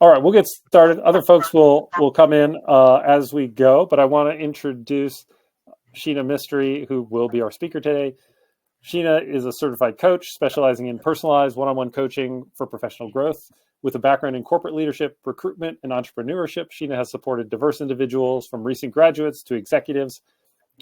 All right, we'll get started. Other folks will come in as we go, but I want to introduce Shena Mistry, who will be our speaker today. Shena is a certified coach specializing in personalized one-on-one coaching for professional growth. With a background in corporate leadership, recruitment, and entrepreneurship, Shena has supported diverse individuals from recent graduates to executives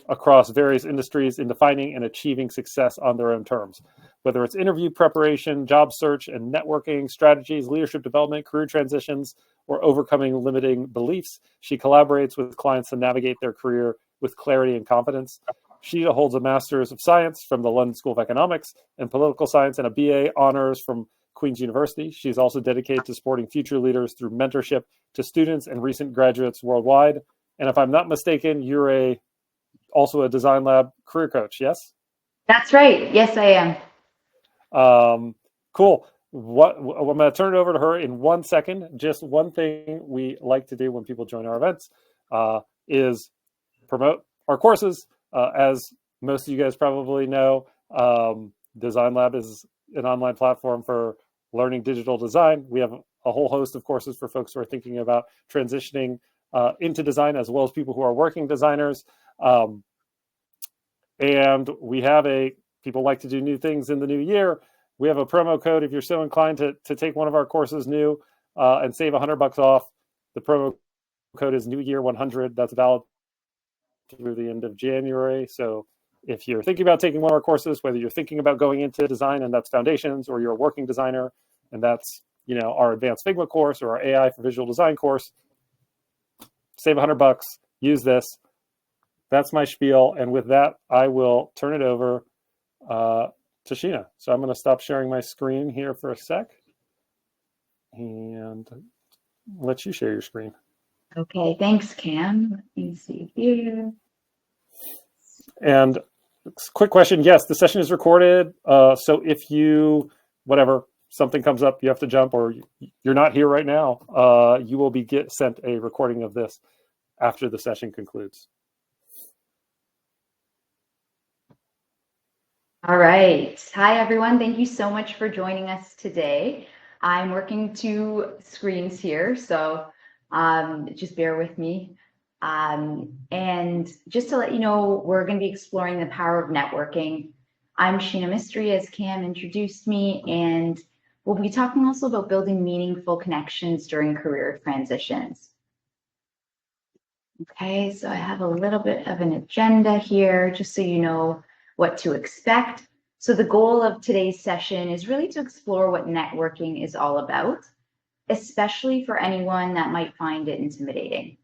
across various industries in defining and achieving success on their own terms. Whether it's interview preparation, job search and networking strategies, leadership development, career transitions, or overcoming limiting beliefs, she collaborates with clients to navigate their career with clarity and confidence. She holds a Master's of Science from the London School of Economics and Political Science and a BA honors from Queen's University. She's also dedicated to supporting future leaders through mentorship to students and recent graduates worldwide. And if I'm not mistaken, you're also a Design Lab career coach, yes? That's right. Yes, I am. Cool. I'm going to turn it over to her in 1 second. Just one thing we like to do when people join our events is promote our courses. As most of you guys probably know, Design Lab is an online platform for learning digital design. We have a whole host of courses for folks who are thinking about transitioning into design, as well as people who are working designers. And we have people like to do new things in the new year. We have a promo code if you're so inclined to take one of our courses new and save $100 off. The promo code is New Year 100. That's valid through the end of January. So if you're thinking about taking one of our courses, whether you're thinking about going into design and that's foundations, or you're a working designer and that's our advanced Figma course or our AI for visual design course, save $100. Use this. That's my spiel. And with that, I will turn it over to Shena. So I'm going to stop sharing my screen here for a sec and let you share your screen. Okay, thanks, Cam. Let me see here. And quick question. Yes, the session is recorded. So if something comes up, you have to jump, or you're not here right now, you will be sent a recording of this after the session concludes. All right. Hi, everyone. Thank you so much for joining us today. I'm working 2 screens here, so just bear with me. And just to let you know, we're going to be exploring the power of networking. I'm Shena Mistry, as Cam introduced me, and we'll be talking also about building meaningful connections during career transitions. Okay, so I have a little bit of an agenda here, just so you know what to expect. So the goal of today's session is really to explore what networking is all about, especially for anyone that might find it intimidating.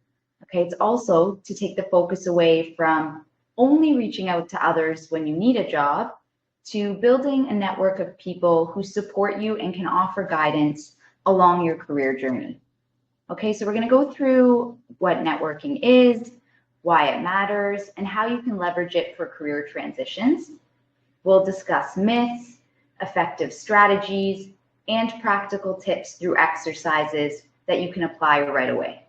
Okay, it's also to take the focus away from only reaching out to others when you need a job to building a network of people who support you and can offer guidance along your career journey. Okay, so we're going to go through what networking is, why it matters, and how you can leverage it for career transitions. We'll discuss myths, effective strategies, and practical tips through exercises that you can apply right away.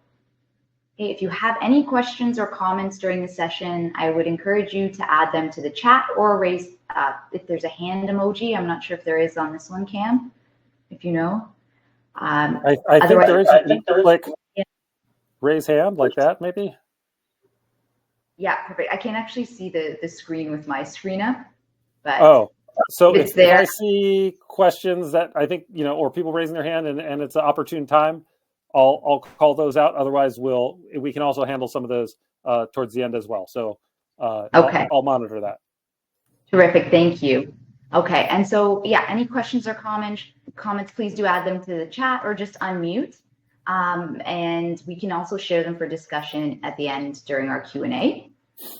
Okay, if you have any questions or comments during the session, I would encourage you to add them to the chat or raise, if there's a hand emoji. I'm not sure if there is on this one, Cam, if you know. I think there is. Like, yeah. Raise hand like that, maybe. Yeah, perfect. I can't actually see the screen with my screen up, but so if I see questions that I think or people raising their hand and it's an opportune time, I'll call those out. Otherwise, we can also handle some of those towards the end as well. So okay, I'll monitor that. Terrific, thank you. Okay, and so yeah, any questions or comments, please do add them to the chat or just unmute. And we can also share them for discussion at the end during our Q&A.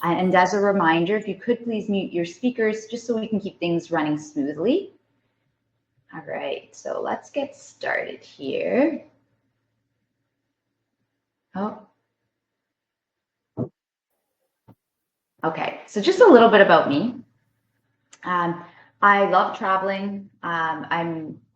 And as a reminder, if you could please mute your speakers just so we can keep things running smoothly. All right, so let's get started here. Okay, so just a little bit about me. I love traveling.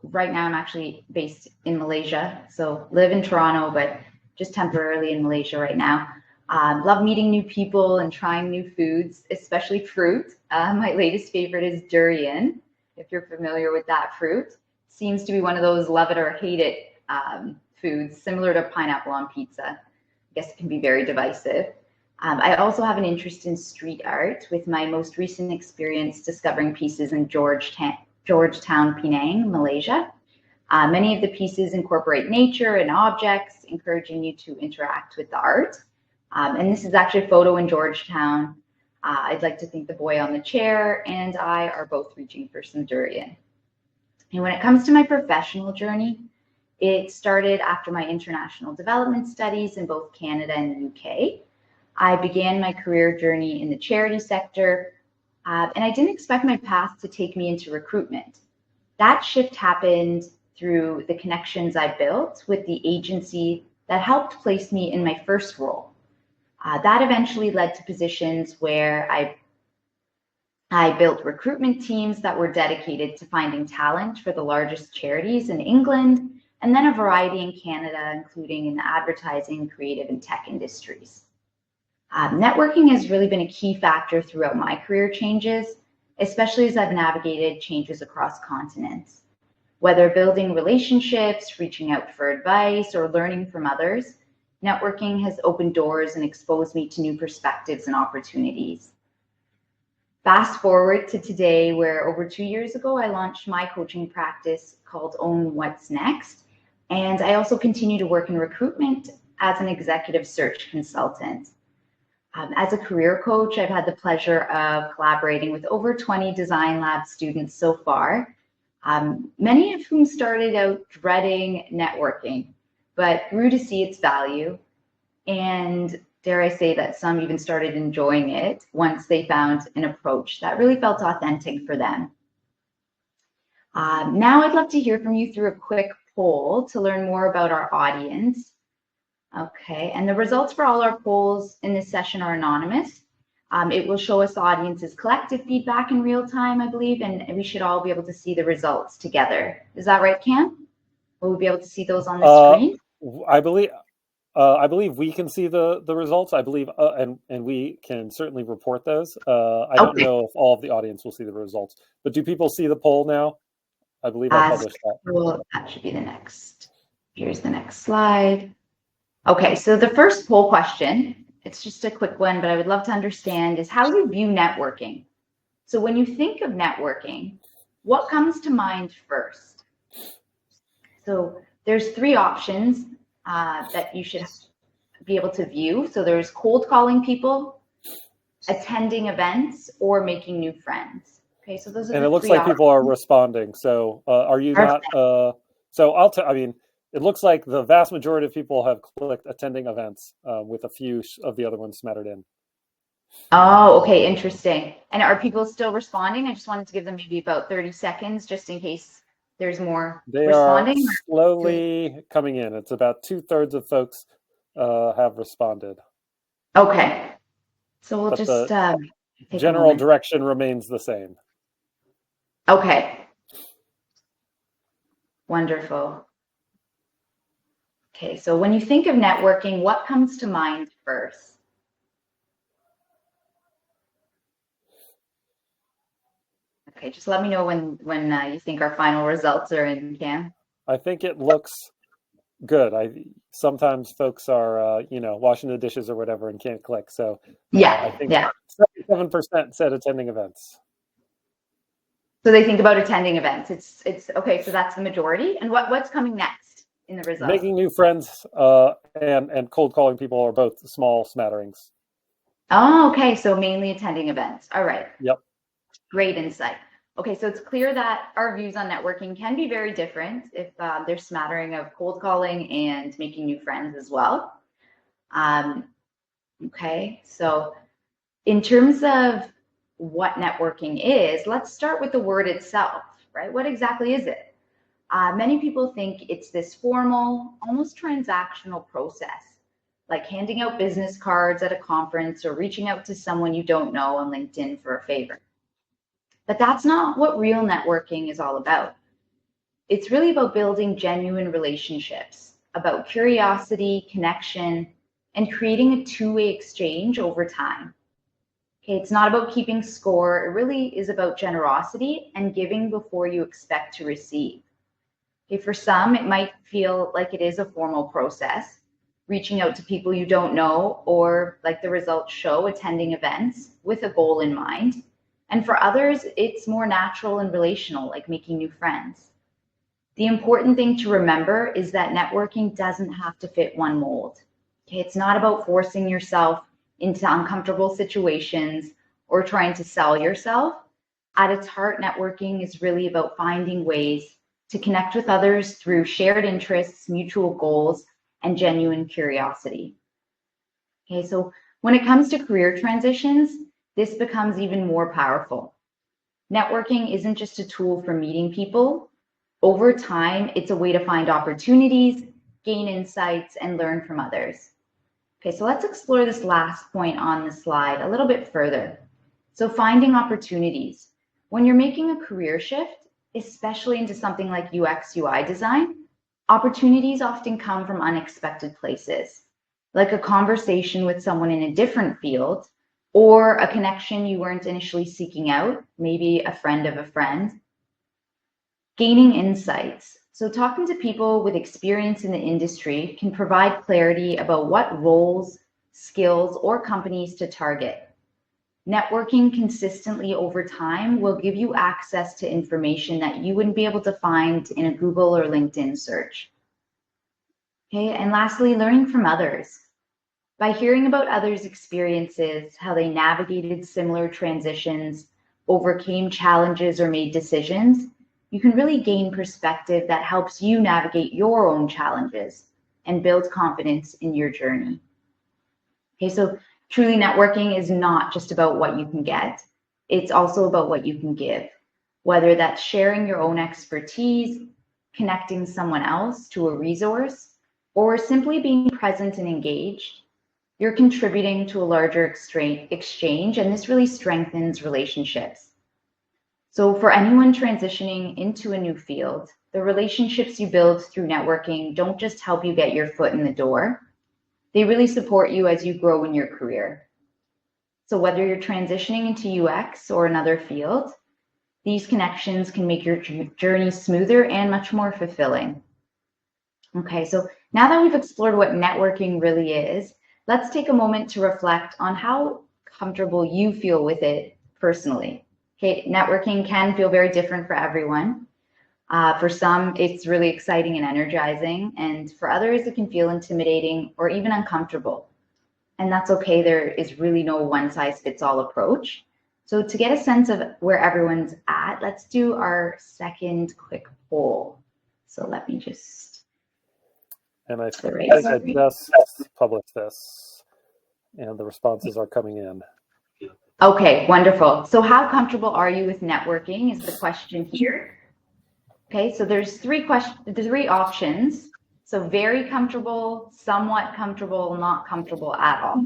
Right now I'm actually based in Malaysia, so live in Toronto, but just temporarily in Malaysia right now. Love meeting new people and trying new foods, especially fruit. My latest favorite is durian, if you're familiar with that fruit. Seems to be one of those love it or hate it foods, similar to pineapple on pizza. I guess it can be very divisive. I also have an interest in street art, with my most recent experience discovering pieces in Georgetown, Penang, Malaysia. Many of the pieces incorporate nature and objects, encouraging you to interact with the art. And this is actually a photo in Georgetown. I'd like to think the boy on the chair and I are both reaching for some durian. And when it comes to my professional journey, it started after my international development studies in both Canada and the UK. I began my career journey in the charity sector, and I didn't expect my path to take me into recruitment. That shift happened through the connections I built with the agency that helped place me in my first role. That eventually led to positions where I built recruitment teams that were dedicated to finding talent for the largest charities in England, and then a variety in Canada, including in the advertising, creative, and tech industries. Networking has really been a key factor throughout my career changes, especially as I've navigated changes across continents. Whether building relationships, reaching out for advice, or learning from others, networking has opened doors and exposed me to new perspectives and opportunities. Fast forward to today, where over 2 years ago, I launched my coaching practice called Own What's Next. And I also continue to work in recruitment as an executive search consultant. As a career coach, I've had the pleasure of collaborating with over 20 Design Lab students so far, many of whom started out dreading networking, but grew to see its value. And dare I say that some even started enjoying it once they found an approach that really felt authentic for them. Now I'd love to hear from you through a quick poll to learn more about our audience. Okay, and the results for all our polls in this session are anonymous. It will show us the audience's collective feedback in real time, I believe, and we should all be able to see the results together. Is that right, Cam? Will we be able to see those on the screen? I believe we can see the results. I believe, and we can certainly report those. I don't know if all of the audience will see the results, but do people see the poll now? I believe I published that. Well, that should be the next. Here's the next slide. Okay, so the first poll question, it's just a quick one, but I would love to understand is how you view networking. So when you think of networking, what comes to mind first? So there's 3 options that you should be able to view. So there's cold calling people, attending events, or making new friends. Okay, so those are and it looks like people are responding. So are you not? So I mean, it looks like the vast majority of people have clicked attending events, with a few of the other ones smattered in. Oh, okay, interesting. And are people still responding? I just wanted to give them maybe about 30 seconds just in case there's more responding. They are slowly coming in. It's about 2/3 of folks have responded. Okay, so we'll just general direction remains the same. Okay, wonderful. Okay, so when you think of networking, what comes to mind first? Okay, just let me know when you think our final results are in, Cam. I think it looks good. Sometimes folks are washing the dishes or whatever and can't click. So I think 77% said attending events. So they think about attending events. It's okay. So that's the majority. And what's coming next in the results? Making new friends and cold calling people are both small smatterings. Oh, okay. So mainly attending events. All right. Yep. Great insight. Okay, so it's clear that our views on networking can be very different if there's smattering of cold calling and making new friends as well. Okay, so in terms of what networking is, let's start with the word itself, right? What exactly is it? Many people think it's this formal, almost transactional process, like handing out business cards at a conference or reaching out to someone you don't know on LinkedIn for a favor. But that's not what real networking is all about. It's really about building genuine relationships, about curiosity, connection, and creating a two-way exchange over time. Okay, it's not about keeping score. It really is about generosity and giving before you expect to receive. Okay, for some, it might feel like it is a formal process, reaching out to people you don't know, or like the results show, attending events with a goal in mind. And for others, it's more natural and relational, like making new friends. The important thing to remember is that networking doesn't have to fit one mold. Okay, it's not about forcing yourself into uncomfortable situations or trying to sell yourself. At its heart, networking is really about finding ways to connect with others through shared interests, mutual goals, and genuine curiosity. Okay, so when it comes to career transitions, this becomes even more powerful. Networking isn't just a tool for meeting people. Over time, it's a way to find opportunities, gain insights, and learn from others. Okay, so let's explore this last point on the slide a little bit further. So finding opportunities. When you're making a career shift, especially into something like UX UI design, opportunities often come from unexpected places, like a conversation with someone in a different field or a connection you weren't initially seeking out, maybe a friend of a friend. Gaining insights. So talking to people with experience in the industry can provide clarity about what roles, skills, or companies to target. Networking consistently over time will give you access to information that you wouldn't be able to find in a Google or LinkedIn search. Okay, and lastly, learning from others. By hearing about others' experiences, how they navigated similar transitions, overcame challenges, or made decisions, you can really gain perspective that helps you navigate your own challenges and build confidence in your journey. Okay, so truly networking is not just about what you can get, it's also about what you can give, whether that's sharing your own expertise, connecting someone else to a resource, or simply being present and engaged. You're contributing to a larger exchange, and this really strengthens relationships. So for anyone transitioning into a new field, the relationships you build through networking don't just help you get your foot in the door, they really support you as you grow in your career. So whether you're transitioning into UX or another field, these connections can make your journey smoother and much more fulfilling. Okay, so now that we've explored what networking really is, let's take a moment to reflect on how comfortable you feel with it personally. Okay, networking can feel very different for everyone. For some, it's really exciting and energizing, and for others, it can feel intimidating or even uncomfortable. And that's okay. There is really no one-size-fits-all approach. So to get a sense of where everyone's at, let's do our second quick poll. So let me just... And I think I just published this, and the responses are coming in. Okay, wonderful. So how comfortable are you with networking is the question here. Okay, so there's three options. So very comfortable, somewhat comfortable, not comfortable at all.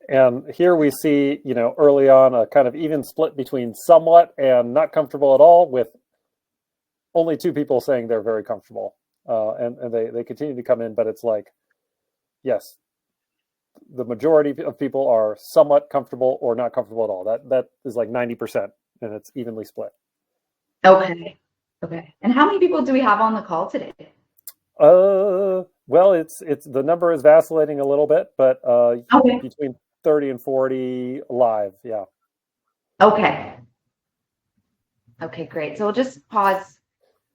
And here we see, early on a kind of even split between somewhat and not comfortable at all, with only two people saying they're very comfortable. And they continue to come in, but it's like, yes, the majority of people are somewhat comfortable or not comfortable at all. That is like 90%, and it's evenly split. Okay. And how many people do we have on the call today? Well, it's the number is vacillating a little bit, but okay. Between 30 and 40 live, yeah. Okay, great. So we'll just pause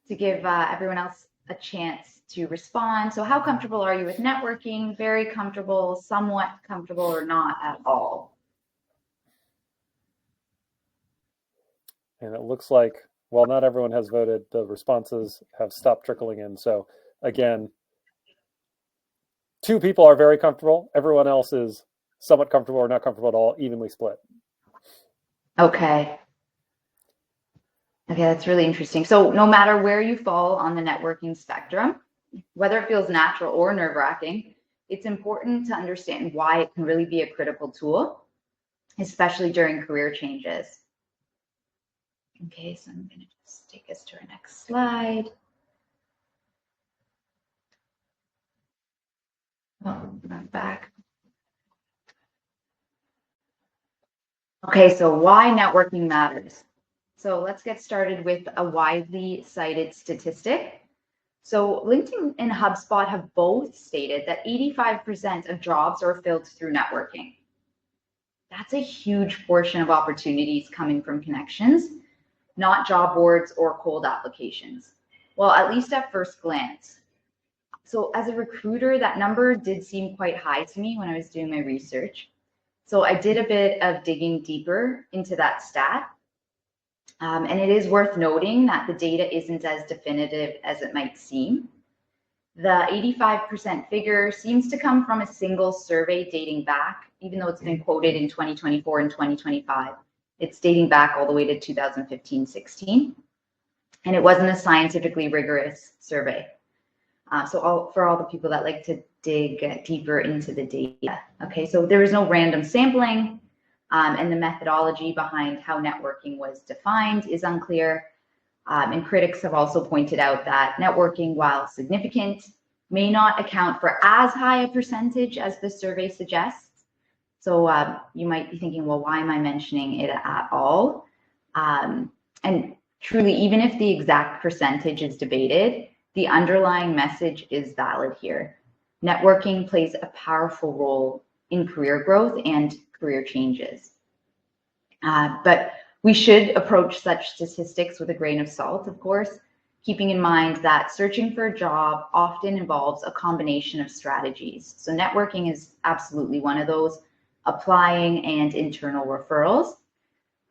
to give everyone else a chance to respond. So how comfortable are you with networking? Very comfortable, somewhat comfortable, or not at all? And it looks like, while not everyone has voted, the responses have stopped trickling in. So again, two people are very comfortable. Everyone else is somewhat comfortable or not comfortable at all, evenly split. Okay, that's really interesting. So no matter where you fall on the networking spectrum, whether it feels natural or nerve-wracking, it's important to understand why it can really be a critical tool, especially during career changes. Okay, so I'm going to just take us to our next slide. Oh, I'm back. Okay, so why networking matters. So let's get started with a widely cited statistic. So LinkedIn and HubSpot have both stated that 85% of jobs are filled through networking. That's a huge portion of opportunities coming from connections, not job boards or cold applications. Well, at least at first glance. So as a recruiter, that number did seem quite high to me when I was doing my research. So I did a bit of digging deeper into that stat. And it is worth noting that the data isn't as definitive as it might seem. The 85% figure seems to come from a single survey dating back, even though it's been quoted in 2024 and 2025. It's dating back all the way to 2015-16. And it wasn't a scientifically rigorous survey. For all the people that like to dig deeper into the data. Okay, so there was no random sampling, and the methodology behind how networking was defined is unclear. And critics have also pointed out that networking, while significant, may not account for as high a percentage as the survey suggests. So you might be thinking, well, why am I mentioning it at all? And truly, even if the exact percentage is debated, the underlying message is valid here. Networking plays a powerful role in career growth and career changes. But we should approach such statistics with a grain of salt, of course, keeping in mind that searching for a job often involves a combination of strategies. So networking is absolutely one of those, applying and internal referrals.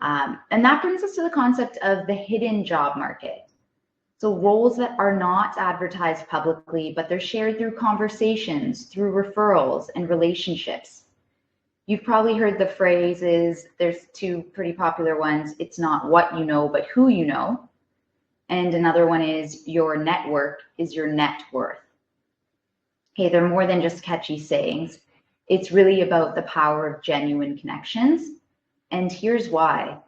And that brings us to the concept of the hidden job market. So roles that are not advertised publicly, but they're shared through conversations, through referrals and relationships. You've probably heard the phrases, there's two pretty popular ones. It's not what you know, but who you know. And another one is your network is your net worth. Okay, they're more than just catchy sayings. It's really about the power of genuine connections. And here's why.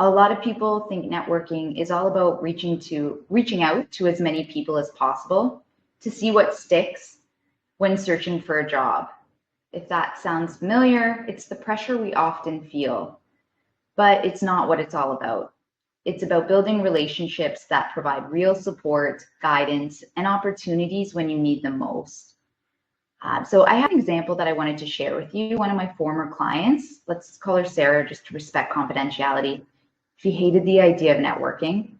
A lot of people think networking is all about reaching out to as many people as possible to see what sticks when searching for a job. If that sounds familiar, it's the pressure we often feel, but it's not what it's all about. It's about building relationships that provide real support, guidance, and opportunities when you need them most. So I have an example that I wanted to share with you. One of my former clients, let's call her Sarah just to respect confidentiality. She hated the idea of networking.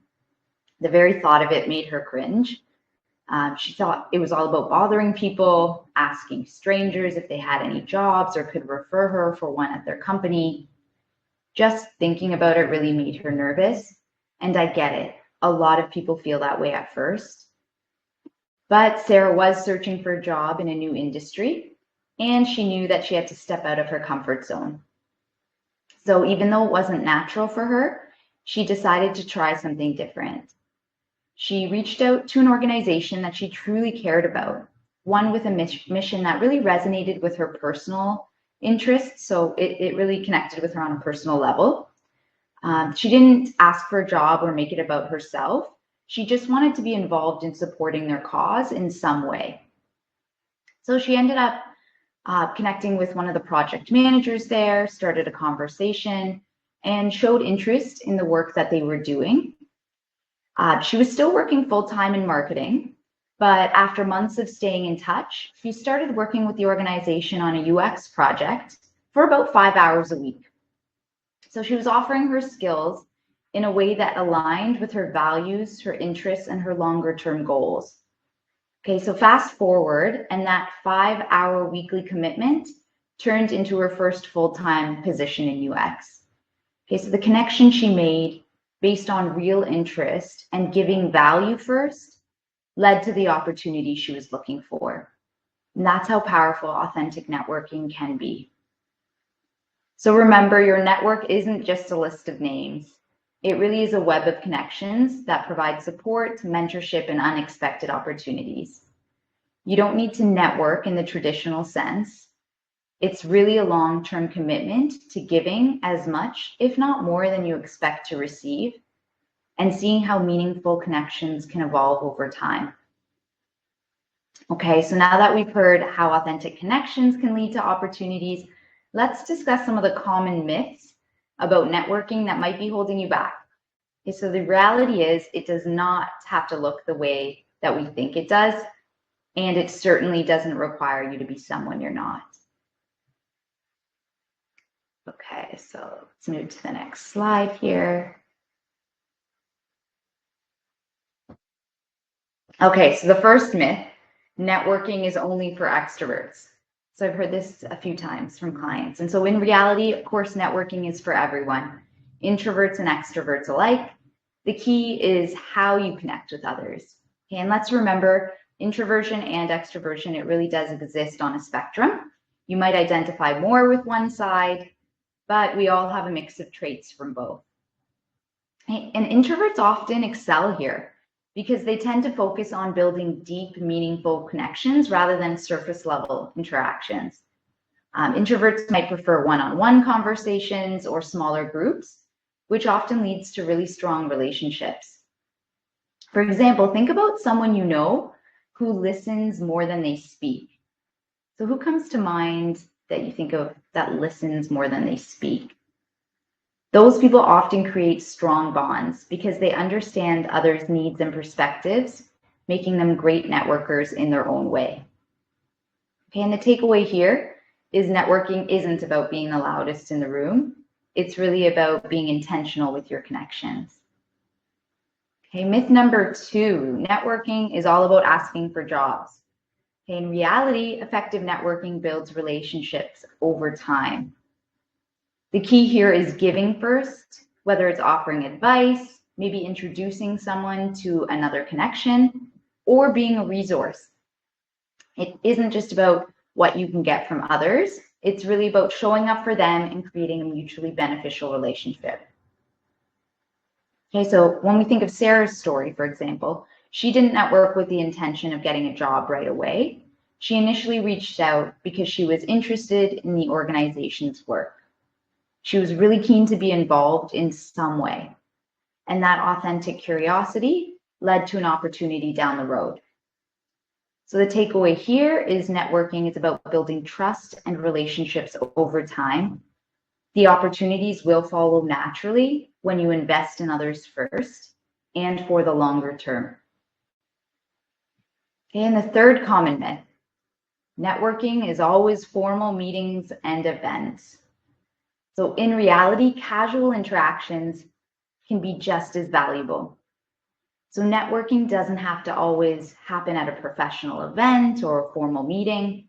The very thought of it made her cringe. She thought it was all about bothering people, asking strangers if they had any jobs or could refer her for one at their company. Just thinking about it really made her nervous. And I get it. A lot of people feel that way at first. But Sarah was searching for a job in a new industry, and she knew that she had to step out of her comfort zone. So even though it wasn't natural for her, she decided to try something different. She reached out to an organization that she truly cared about, one with a mission that really resonated with her personal interests. So it really connected with her on a personal level. She didn't ask for a job or make it about herself. She just wanted to be involved in supporting their cause in some way. So she ended up connecting with one of the project managers there, started a conversation, and showed interest in the work that they were doing. She was still working full-time in marketing, but after months of staying in touch, she started working with the organization on a UX project for about 5 hours a week. So she was offering her skills in a way that aligned with her values, her interests, and her longer-term goals. Okay, so fast forward, and that 5-hour weekly commitment turned into her first full-time position in UX. Okay, so the connection she made based on real interest and giving value first led to the opportunity she was looking for. And that's how powerful authentic networking can be. So remember, your network isn't just a list of names. It really is a web of connections that provide support, mentorship, and unexpected opportunities. You don't need to network in the traditional sense. It's really a long-term commitment to giving as much, if not more, than you expect to receive, and seeing how meaningful connections can evolve over time. Okay, so now that we've heard how authentic connections can lead to opportunities, let's discuss some of the common myths about networking that might be holding you back. Okay, so the reality is it does not have to look the way that we think it does, and it certainly doesn't require you to be someone you're not. Okay, so let's move to the next slide here. Okay, so the first myth, networking is only for extroverts. So I've heard this a few times from clients. And so in reality, of course, networking is for everyone, introverts and extroverts alike. The key is how you connect with others. Okay, and let's remember, introversion and extroversion, it really does exist on a spectrum. You might identify more with one side, but we all have a mix of traits from both. Okay, and introverts often excel here because they tend to focus on building deep, meaningful connections rather than surface level interactions. Introverts might prefer one-on-one conversations or smaller groups, which often leads to really strong relationships. For example, think about someone you know who listens more than they speak. So who comes to mind that you think of that listens more than they speak? Those people often create strong bonds because they understand others' needs and perspectives, making them great networkers in their own way. Okay, and the takeaway here is networking isn't about being the loudest in the room. It's really about being intentional with your connections. Okay, myth number 2, networking is all about asking for jobs. Okay, in reality, effective networking builds relationships over time. The key here is giving first, whether it's offering advice, maybe introducing someone to another connection, or being a resource. It isn't just about what you can get from others. It's really about showing up for them and creating a mutually beneficial relationship. Okay, so when we think of Sarah's story, for example, she didn't network with the intention of getting a job right away. She initially reached out because she was interested in the organization's work. She was really keen to be involved in some way. And that authentic curiosity led to an opportunity down the road. So the takeaway here is networking is about building trust and relationships over time. The opportunities will follow naturally when you invest in others first and for the longer term. Okay, and the third common myth, networking is always formal meetings and events. So in reality, casual interactions can be just as valuable. So networking doesn't have to always happen at a professional event or a formal meeting.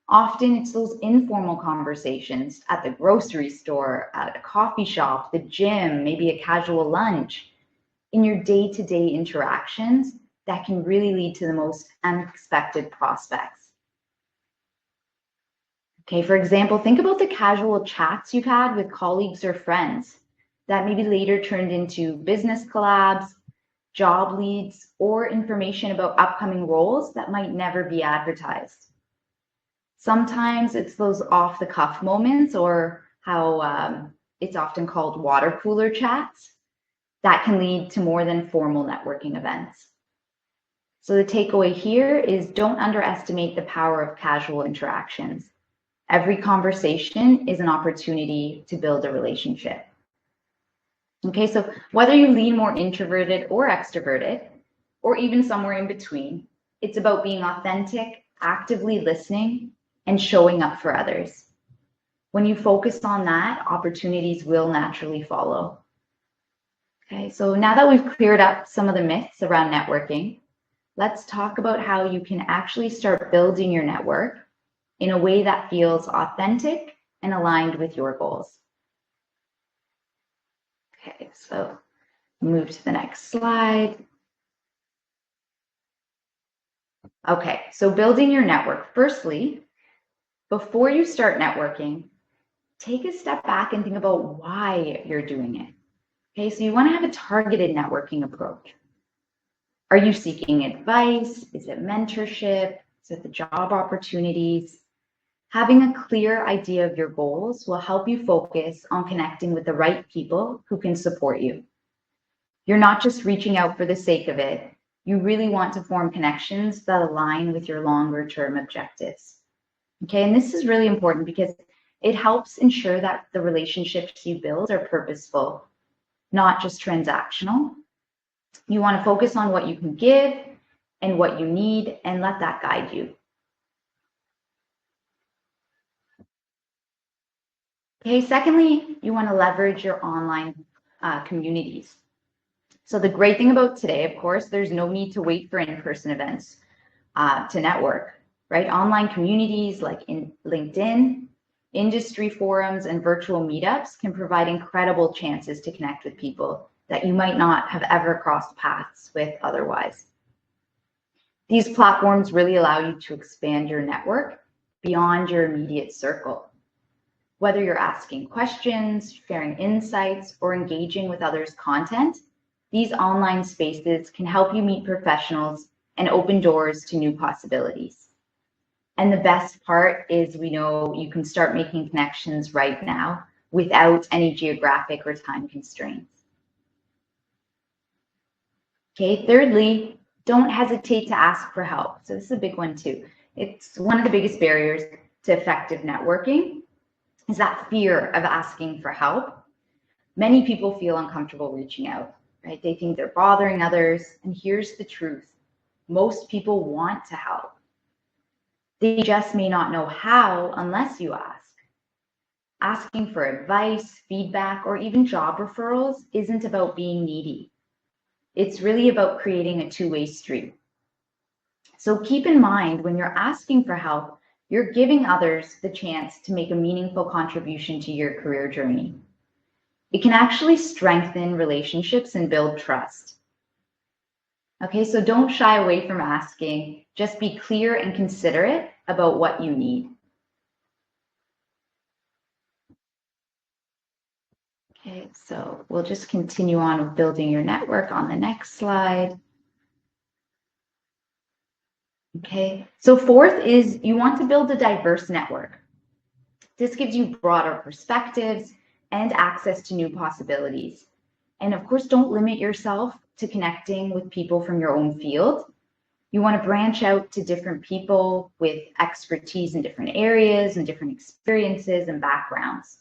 Often it's those informal conversations at the grocery store, at a coffee shop, the gym, maybe a casual lunch, in your day-to-day interactions that can really lead to the most unexpected prospects. Okay, for example, think about the casual chats you've had with colleagues or friends that maybe later turned into business collabs, job leads, or information about upcoming roles that might never be advertised. Sometimes it's those off-the-cuff moments, or how it's often called water cooler chats, that can lead to more than formal networking events. So the takeaway here is don't underestimate the power of casual interactions. Every conversation is an opportunity to build a relationship. Okay, so whether you lean more introverted or extroverted, or even somewhere in between, it's about being authentic, actively listening, and showing up for others. When you focus on that, opportunities will naturally follow. Okay, so now that we've cleared up some of the myths around networking, let's talk about how you can actually start building your network in a way that feels authentic and aligned with your goals. Okay, so move to the next slide. Okay, so building your network. Firstly, before you start networking, take a step back and think about why you're doing it. Okay, so you want to have a targeted networking approach. Are you seeking advice? Is it mentorship? Is it the job opportunities? Having a clear idea of your goals will help you focus on connecting with the right people who can support you. You're not just reaching out for the sake of it. You really want to form connections that align with your longer term objectives. Okay, and this is really important because it helps ensure that the relationships you build are purposeful, not just transactional. You want to focus on what you can give and what you need, and let that guide you. Okay, secondly, you want to leverage your online communities. So the great thing about today, of course, there's no need to wait for in-person events to network, right? Online communities like in LinkedIn, industry forums, and virtual meetups can provide incredible chances to connect with people that you might not have ever crossed paths with otherwise. These platforms really allow you to expand your network beyond your immediate circle. Whether you're asking questions, sharing insights, or engaging with others' content, these online spaces can help you meet professionals and open doors to new possibilities. And the best part is we know you can start making connections right now without any geographic or time constraints. Okay, thirdly, don't hesitate to ask for help. So this is a big one too. It's one of the biggest barriers to effective networking is that fear of asking for help. Many people feel uncomfortable reaching out, right? They think they're bothering others. And here's the truth. Most people want to help. They just may not know how unless you ask. Asking for advice, feedback, or even job referrals isn't about being needy. It's really about creating a two-way street. So keep in mind when you're asking for help, you're giving others the chance to make a meaningful contribution to your career journey. It can actually strengthen relationships and build trust. Okay, so don't shy away from asking. Just be clear and considerate about what you need. Okay, so we'll just continue on with building your network on the next slide. Okay, so fourth is you want to build a diverse network. This gives you broader perspectives and access to new possibilities. And of course, don't limit yourself to connecting with people from your own field. You want to branch out to different people with expertise in different areas and different experiences and backgrounds.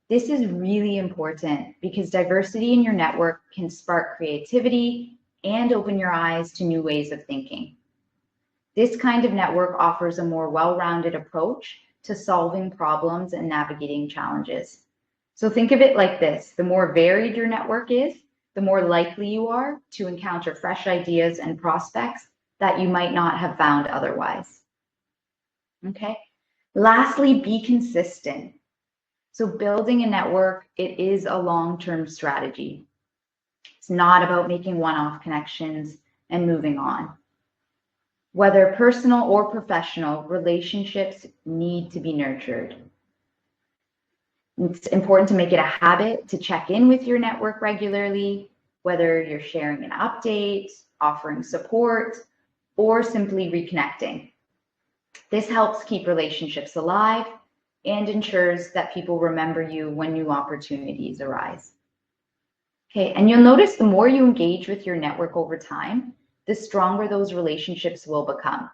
This is really important because diversity in your network can spark creativity and open your eyes to new ways of thinking. This kind of network offers a more well-rounded approach to solving problems and navigating challenges. So think of it like this: the more varied your network is, the more likely you are to encounter fresh ideas and prospects that you might not have found otherwise. Okay. Lastly, be consistent. So building a network, it is a long-term strategy. It's not about making one-off connections and moving on. Whether personal or professional, relationships need to be nurtured. It's important to make it a habit to check in with your network regularly, whether you're sharing an update, offering support, or simply reconnecting. This helps keep relationships alive and ensures that people remember you when new opportunities arise. Okay, and you'll notice the more you engage with your network over time, the stronger those relationships will become,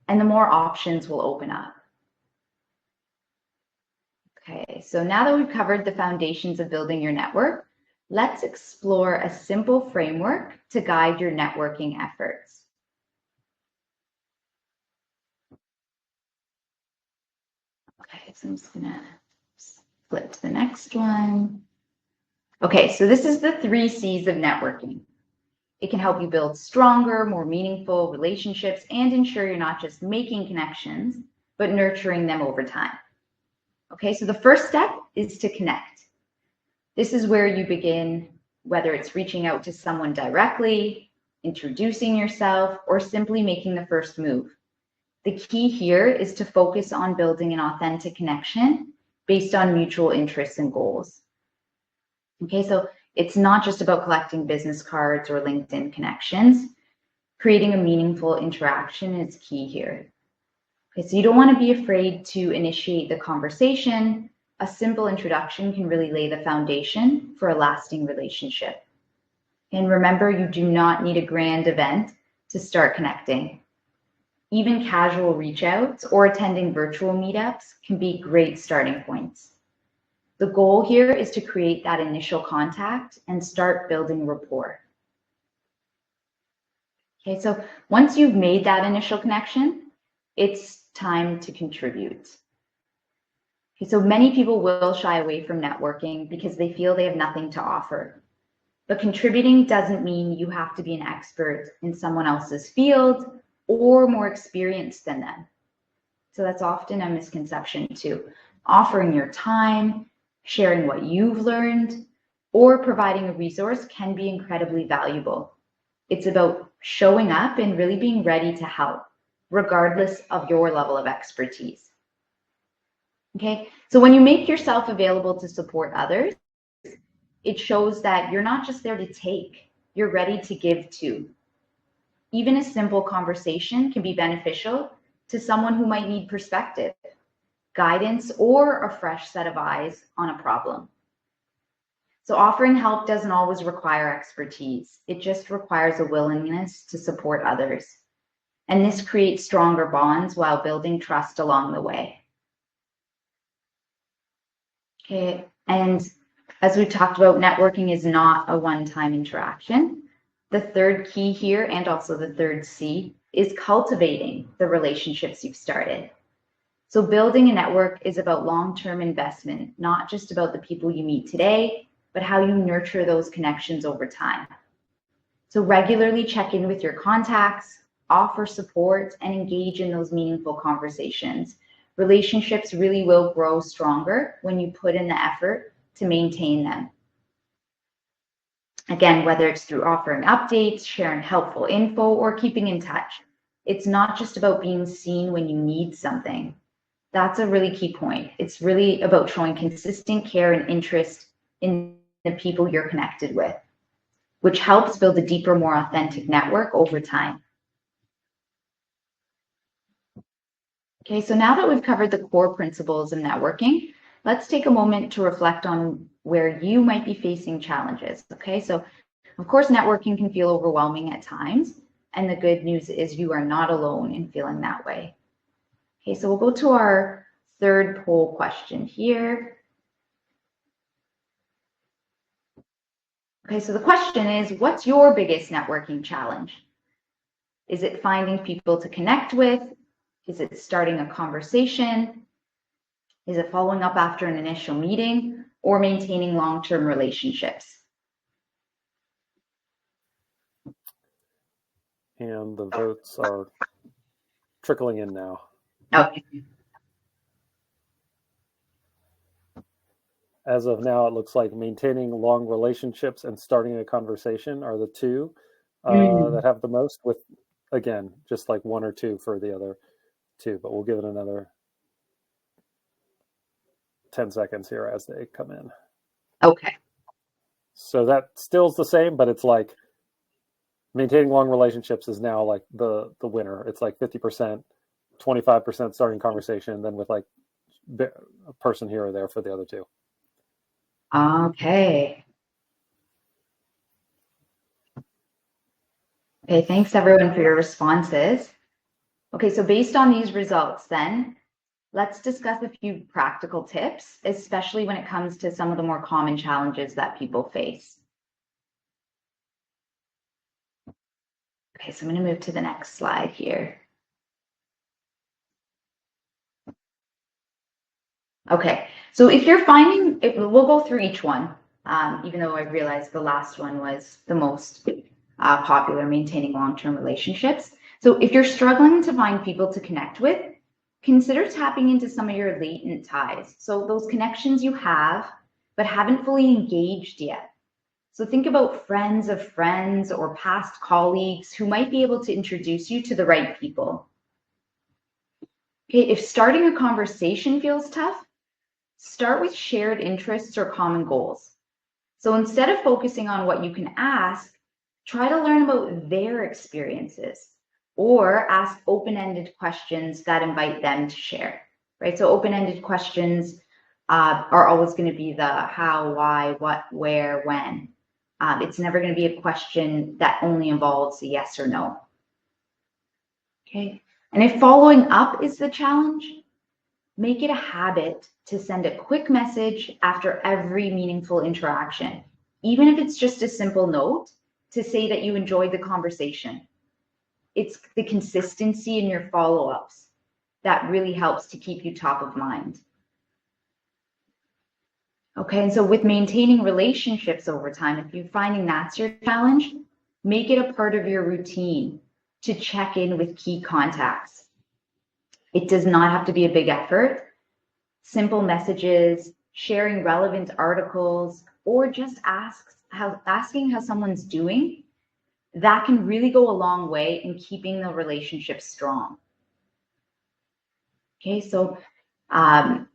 and the more options will open up. Okay, so now that we've covered the foundations of building your network, let's explore a simple framework to guide your networking efforts. Okay, so I'm just gonna flip to the next one. Okay, so this is the 3 C's of networking. It can help you build stronger, more meaningful relationships and ensure you're not just making connections, but nurturing them over time. Okay, so the first step is to connect. This is where you begin, whether it's reaching out to someone directly, introducing yourself, or simply making the first move. The key here is to focus on building an authentic connection based on mutual interests and goals. Okay, so it's not just about collecting business cards or LinkedIn connections. Creating a meaningful interaction is key here. Okay, so you don't want to be afraid to initiate the conversation. A simple introduction can really lay the foundation for a lasting relationship. And remember, you do not need a grand event to start connecting. Even casual reach outs or attending virtual meetups can be great starting points. The goal here is to create that initial contact and start building rapport. Okay, so once you've made that initial connection, it's time to contribute. Okay, so many people will shy away from networking because they feel they have nothing to offer. But contributing doesn't mean you have to be an expert in someone else's field or more experienced than them. So that's often a misconception too. Offering your time, sharing what you've learned, or providing a resource can be incredibly valuable. It's about showing up and really being ready to help, regardless of your level of expertise. Okay, so when you make yourself available to support others, it shows that you're not just there to take, you're ready to give too. Even a simple conversation can be beneficial to someone who might need perspective, guidance, or a fresh set of eyes on a problem. So offering help doesn't always require expertise. It just requires a willingness to support others. And this creates stronger bonds while building trust along the way. Okay, and as we've talked about, networking is not a one-time interaction. The third key here, and also the third C, is cultivating the relationships you've started. So building a network is about long-term investment, not just about the people you meet today, but how you nurture those connections over time. So regularly check in with your contacts, offer support, and engage in those meaningful conversations. Relationships really will grow stronger when you put in the effort to maintain them. Again, whether it's through offering updates, sharing helpful info, or keeping in touch, it's not just about being seen when you need something. That's a really key point. It's really about showing consistent care and interest in the people you're connected with, which helps build a deeper, more authentic network over time. Okay, so now that we've covered the core principles of networking, let's take a moment to reflect on where you might be facing challenges. Okay, so of course, networking can feel overwhelming at times, and the good news is you are not alone in feeling that way. Okay, so we'll go to our third poll question here. Okay, so the question is, what's your biggest networking challenge? Is it finding people to connect with? Is it starting a conversation? Is it following up after an initial meeting, or maintaining long-term relationships? And the votes are trickling in now. Okay. As of now, it looks like maintaining long relationships and starting a conversation are the two that have the most, with, again, just like one or two for the other two. But we'll give it another 10 seconds here as they come in. Okay. So that still's the same, but it's like maintaining long relationships is now like the winner. It's like 50%, 25% starting conversation, then with like a person here or there for the other two. Okay. Okay, thanks everyone for your responses. Okay, so based on these results then, let's discuss a few practical tips, especially when it comes to some of the more common challenges that people face. Okay, so I'm going to move to the next slide here. Okay, so if you're finding, we'll go through each one, even though I realized the last one was the most popular, maintaining long-term relationships. So if you're struggling to find people to connect with, consider tapping into some of your latent ties. So those connections you have, but haven't fully engaged yet. So think about friends of friends or past colleagues who might be able to introduce you to the right people. Okay, if starting a conversation feels tough, start with shared interests or common goals. So instead of focusing on what you can ask, try to learn about their experiences or ask open-ended questions that invite them to share, right? So open-ended questions are always going to be the how, why, what, where, when. It's never going to be a question that only involves a yes or no. Okay, and if following up is the challenge, make it a habit to send a quick message after every meaningful interaction, even if it's just a simple note to say that you enjoyed the conversation. it's the consistency in your follow-ups that really helps to keep you top of mind. Okay, and so with maintaining relationships over time, if you're finding that's your challenge, make it a part of your routine to check in with key contacts. It does not have to be a big effort. Simple messages, sharing relevant articles, or just asking how someone's doing, that can really go a long way in keeping the relationship strong. Okay, so now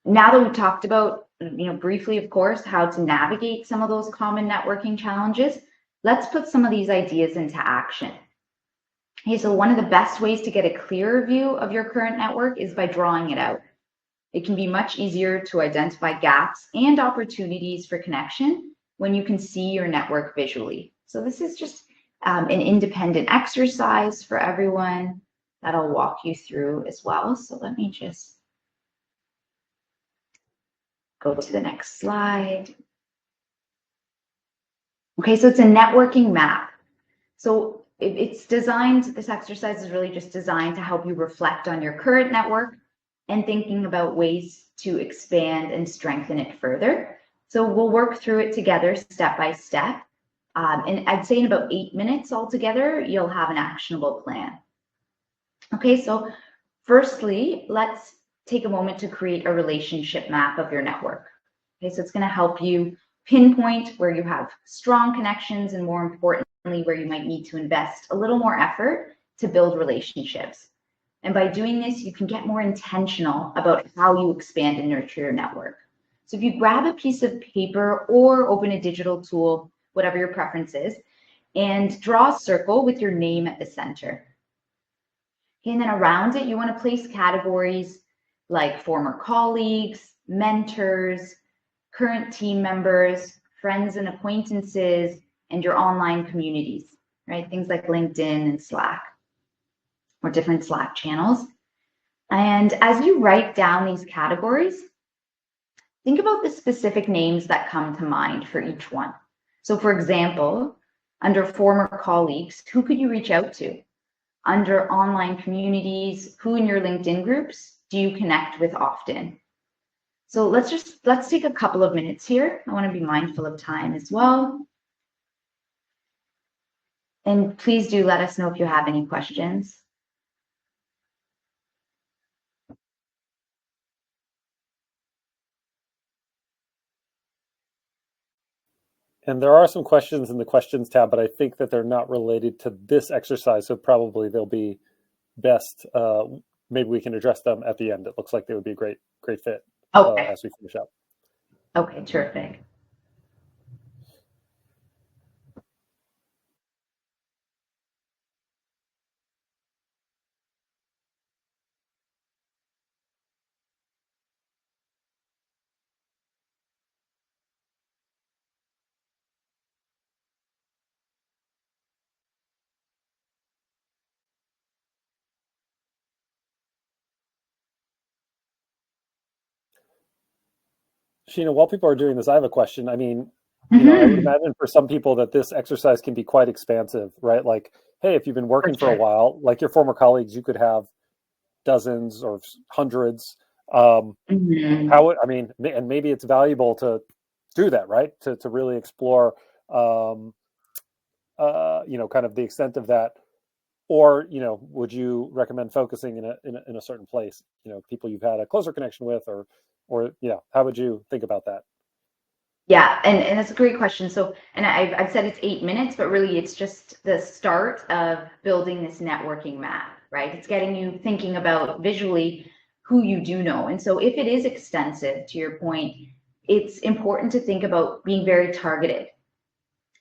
that we've talked about, briefly, of course, how to navigate some of those common networking challenges, let's put some of these ideas into action. Okay, so one of the best ways to get a clearer view of your current network is by drawing it out. It can be much easier to identify gaps and opportunities for connection when you can see your network visually. So this is just an independent exercise for everyone that I'll walk you through as well. So let me just go to the next slide. Okay, so it's a networking map. So it's designed, this exercise is really just designed to help you reflect on your current network and thinking about ways to expand and strengthen it further. So we'll work through it together step by step. And I'd say in about 8 minutes altogether, you'll have an actionable plan. Okay, so firstly, let's take a moment to create a relationship map of your network. Okay, so it's going to help you pinpoint where you have strong connections and, more importantly, where you might need to invest a little more effort to build relationships. And by doing this, you can get more intentional about how you expand and nurture your network. So if you grab a piece of paper or open a digital tool, whatever your preference is, and draw a circle with your name at the center. And then around it, you want to place categories like former colleagues, mentors, current team members, friends and acquaintances, and your online communities, right? Things like LinkedIn and Slack, or different Slack channels. And as you write down these categories, think about the specific names that come to mind for each one. So for example, under former colleagues, who could you reach out to? Under online communities, who in your LinkedIn groups do you connect with often? So let's take a couple of minutes here. I want to be mindful of time as well. And please do let us know if you have any questions. And there are some questions in the questions tab, but I think that they're not related to this exercise. So probably they'll be best. Maybe we can address them at the end. It looks like they would be a great fit as we finish up. Okay, terrific. Sheena, while people are doing this, I have a question. I mean, I would imagine for some people that this exercise can be quite expansive, right? Like, hey, if you've been working for a while, like your former colleagues, you could have dozens or hundreds. How, I mean, and maybe it's valuable to do that, right? To really explore, kind of the extent of that. Or, would you recommend focusing in a certain place? People you've had a closer connection with, or how would you think about that? Yeah, and that's a great question. So, and I've said it's 8 minutes, but really it's just the start of building this networking map, right? It's getting you thinking about visually who you do know. And so if it is extensive, to your point, it's important to think about being very targeted,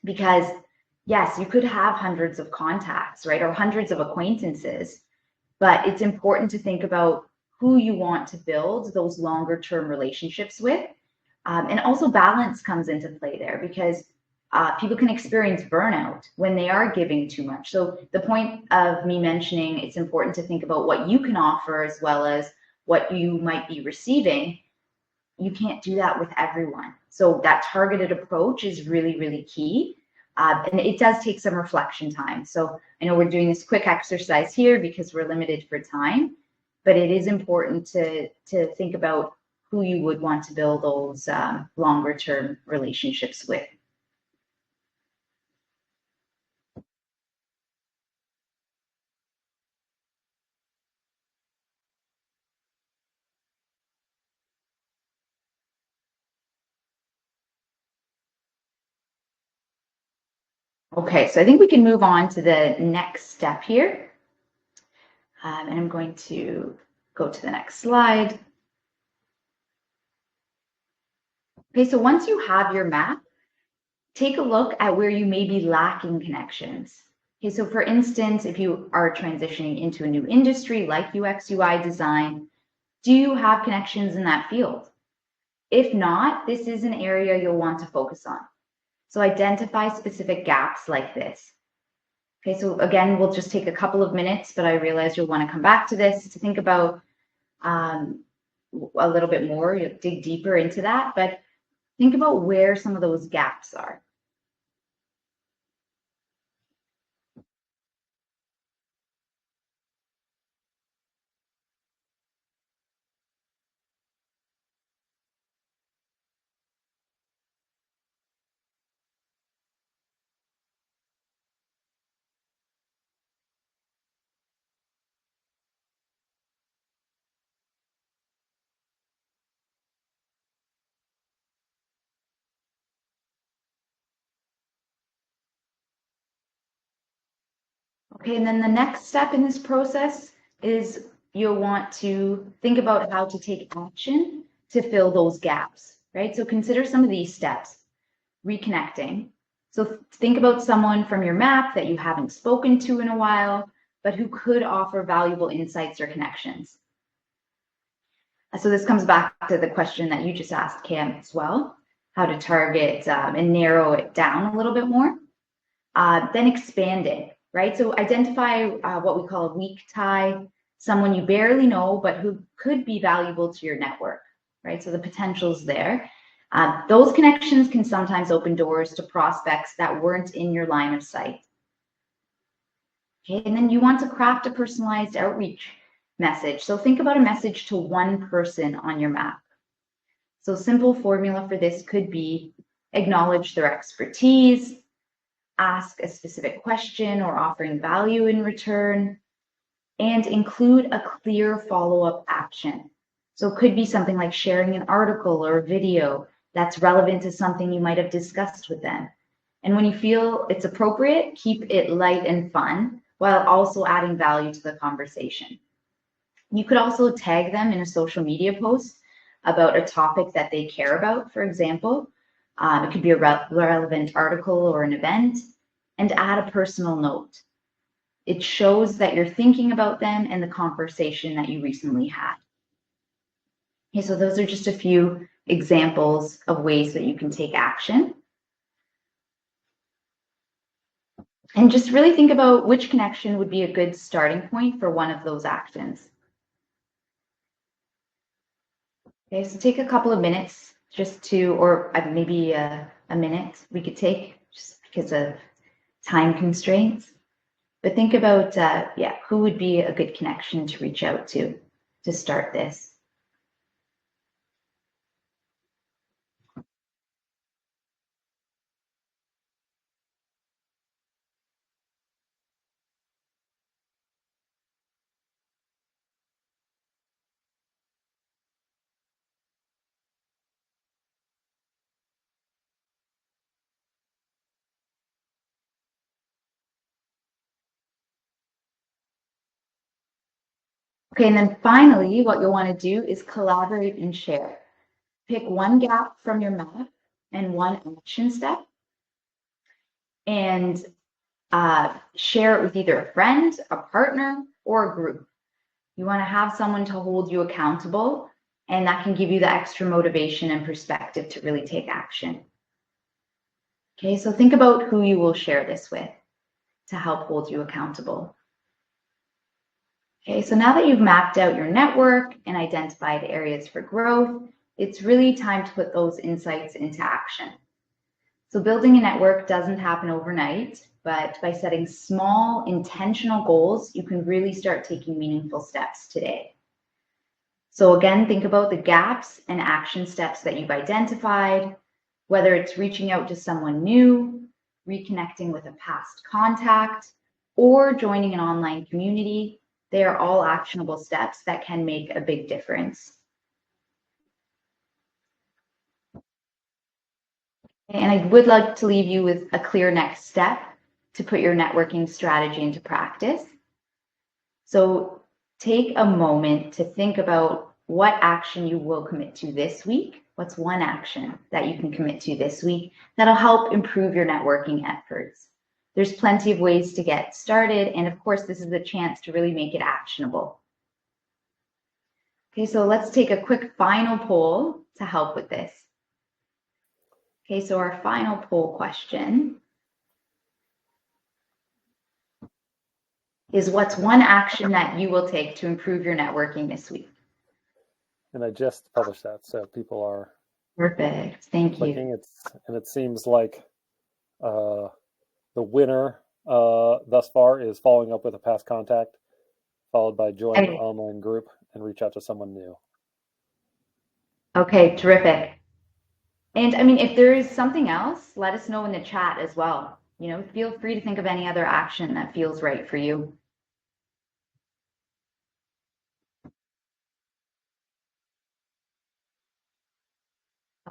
because yes, you could have hundreds of contacts, right? Or hundreds of acquaintances, but it's important to think about who you want to build those longer term relationships with. And also balance comes into play there, because people can experience burnout when they are giving too much. So the point of me mentioning it's important to think about what you can offer as well as what you might be receiving. You can't do that with everyone. So that targeted approach is really, really key. And it does take some reflection time. So I know we're doing this quick exercise here because we're limited for time, but it is important to think about who you would want to build those longer term relationships with. Okay, so I think we can move on to the next step here. And I'm going to go to the next slide. Okay, so once you have your map, take a look at where you may be lacking connections. Okay, so for instance, if you are transitioning into a new industry like UX UI design, do you have connections in that field? If not, this is an area you'll want to focus on. So identify specific gaps like this. Okay, so again, we'll just take a couple of minutes, but I realize you'll want to come back to this to think about a little bit more, dig deeper into that, but think about where some of those gaps are. Okay, and then the next step in this process is you'll want to think about how to take action to fill those gaps, right? So consider some of these steps. Reconnecting. So think about someone from your map that you haven't spoken to in a while, but who could offer valuable insights or connections. So this comes back to the question that you just asked, Cam, as well, how to target and narrow it down a little bit more. Then expand it, right? So identify what we call a weak tie, someone you barely know, but who could be valuable to your network, right? So the potential's there. Those connections can sometimes open doors to prospects that weren't in your line of sight. Okay, and then you want to craft a personalized outreach message. So think about a message to one person on your map. So simple formula for this could be acknowledge their expertise, ask a specific question or offering value in return, and include a clear follow-up action. So it could be something like sharing an article or a video that's relevant to something you might have discussed with them. And when you feel it's appropriate, keep it light and fun while also adding value to the conversation. You could also tag them in a social media post about a topic that they care about, for example. It could be a relevant article or an event, and add a personal note. It shows that you're thinking about them and the conversation that you recently had. Okay, so those are just a few examples of ways that you can take action. And just really think about which connection would be a good starting point for one of those actions. Okay, so take a couple of minutes just to, or maybe a minute we could take just because of time constraints. But think about, who would be a good connection to reach out to start this. Okay, and then finally, what you'll want to do is collaborate and share. Pick one gap from your map and one action step, and share it with either a friend, a partner, or a group. You want to have someone to hold you accountable, and that can give you the extra motivation and perspective to really take action. Okay, so think about who you will share this with to help hold you accountable. Okay, so now that you've mapped out your network and identified areas for growth, it's really time to put those insights into action. So building a network doesn't happen overnight, but by setting small, intentional goals, you can really start taking meaningful steps today. So again, think about the gaps and action steps that you've identified, whether it's reaching out to someone new, reconnecting with a past contact, or joining an online community. They are all actionable steps that can make a big difference. And I would like to leave you with a clear next step to put your networking strategy into practice. So take a moment to think about what action you will commit to this week. What's one action that you can commit to this week that'll help improve your networking efforts? There's plenty of ways to get started. And of course, this is a chance to really make it actionable. Okay, so let's take a quick final poll to help with this. Okay, so our final poll question is, what's one action that you will take to improve your networking this week? And I just published that, so people are perfect. Thank clicking. you. And it seems like the winner thus far is following up with a past contact, followed by join an online group and reach out to someone new. Okay, terrific. And I mean, if there is something else, let us know in the chat as well. You know, feel free to think of any other action that feels right for you.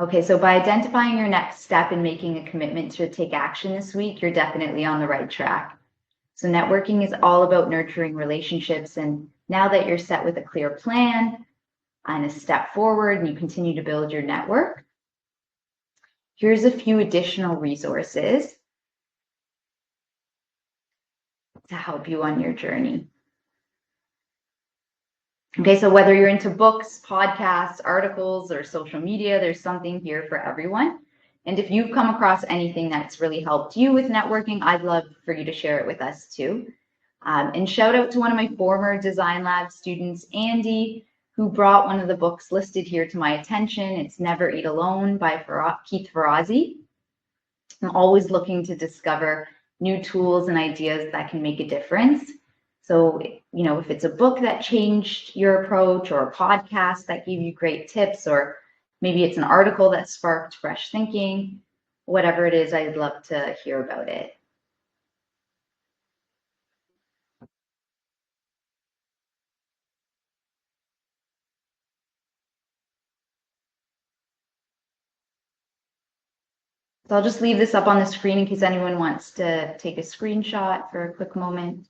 Okay, so by identifying your next step and making a commitment to take action this week, you're definitely on the right track. So networking is all about nurturing relationships. And now that you're set with a clear plan and a step forward and you continue to build your network, here's a few additional resources to help you on your journey. Okay, so whether you're into books, podcasts, articles, or social media, there's something here for everyone. And if you've come across anything that's really helped you with networking, I'd love for you to share it with us too. And shout out to one of my former Design Lab students, Andy, who brought one of the books listed here to my attention. It's Never Eat Alone by Keith Ferrazzi. I'm always looking to discover new tools and ideas that can make a difference. So, you know, if it's a book that changed your approach, or a podcast that gave you great tips, or maybe it's an article that sparked fresh thinking, whatever it is, I'd love to hear about it. So I'll just leave this up on the screen in case anyone wants to take a screenshot for a quick moment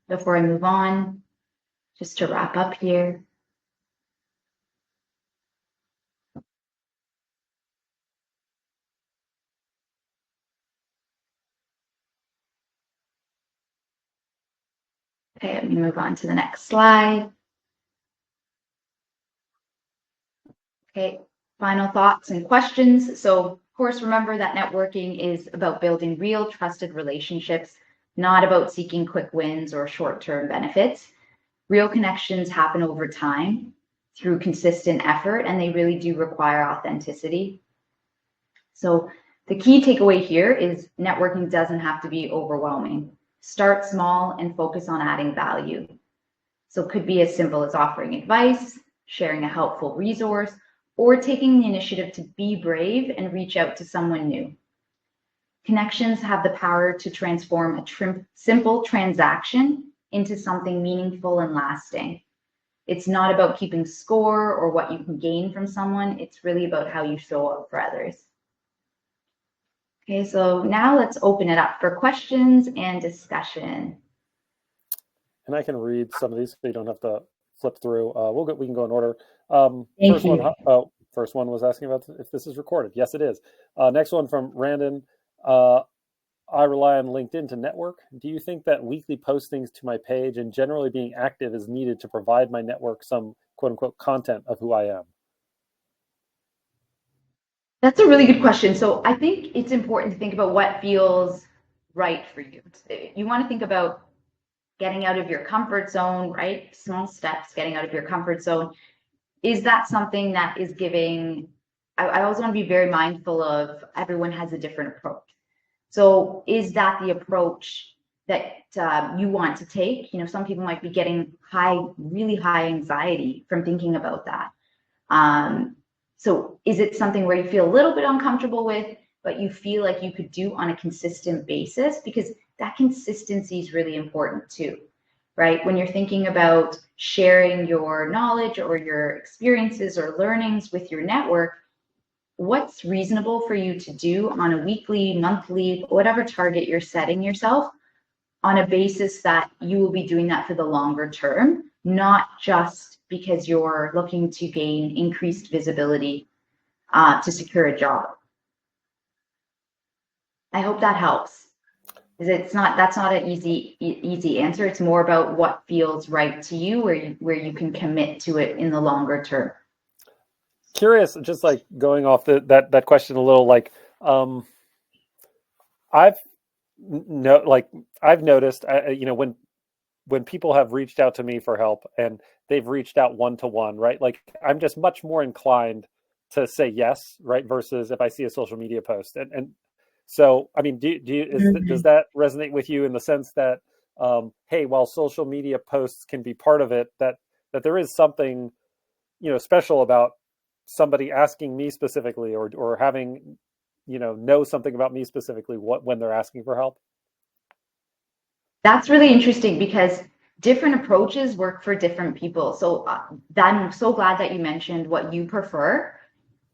before I move on, just to wrap up here. Okay, let me move on to the next slide. Okay, final thoughts and questions. So of course, remember that networking is about building real trusted relationships, not about seeking quick wins or short-term benefits. Real connections happen over time through consistent effort, and they really do require authenticity. So the key takeaway here is networking doesn't have to be overwhelming. Start small and focus on adding value. So it could be as simple as offering advice, sharing a helpful resource, or taking the initiative to be brave and reach out to someone new. Connections have the power to transform a simple transaction into something meaningful and lasting. It's not about keeping score or what you can gain from someone. It's really about how you show up for others. Okay, so now let's open it up for questions and discussion. And I can read some of these so you don't have to flip through. We can go in order. First one was asking about if this is recorded. Yes, it is. Next one from Randon. I rely on LinkedIn to network. Do you think that weekly postings to my page and generally being active is needed to provide my network some quote unquote content of who I am? That's a really good question. So I think it's important to think about what feels right for you. You want to think about getting out of your comfort zone, right? Small steps, getting out of your comfort zone. Is that something that is giving I always want to be very mindful of everyone has a different approach. So is that the approach that you want to take? You know, some people might be getting really high anxiety from thinking about that. So is it something where you feel a little bit uncomfortable with, but you feel like you could do on a consistent basis? Because that consistency is really important too, right? When you're thinking about sharing your knowledge or your experiences or learnings with your network, what's reasonable for you to do on a weekly, monthly, whatever target you're setting yourself, on a basis that you will be doing that for the longer term, not just because you're looking to gain increased visibility to secure a job. I hope that helps. That's not an easy answer. It's more about what feels right to you, where you can commit to it in the longer term. Curious, just like going off that question a little, like I've noticed, when people have reached out to me for help and they've reached out one-to-one, right? Like I'm just much more inclined to say yes, right? Versus if I see a social media post. And so, I mean, does that resonate with you in the sense that, hey, while social media posts can be part of it, that there is something, special about somebody asking me specifically or having, know something about me specifically when they're asking for help? That's really interesting because different approaches work for different people. So I'm so glad that you mentioned what you prefer,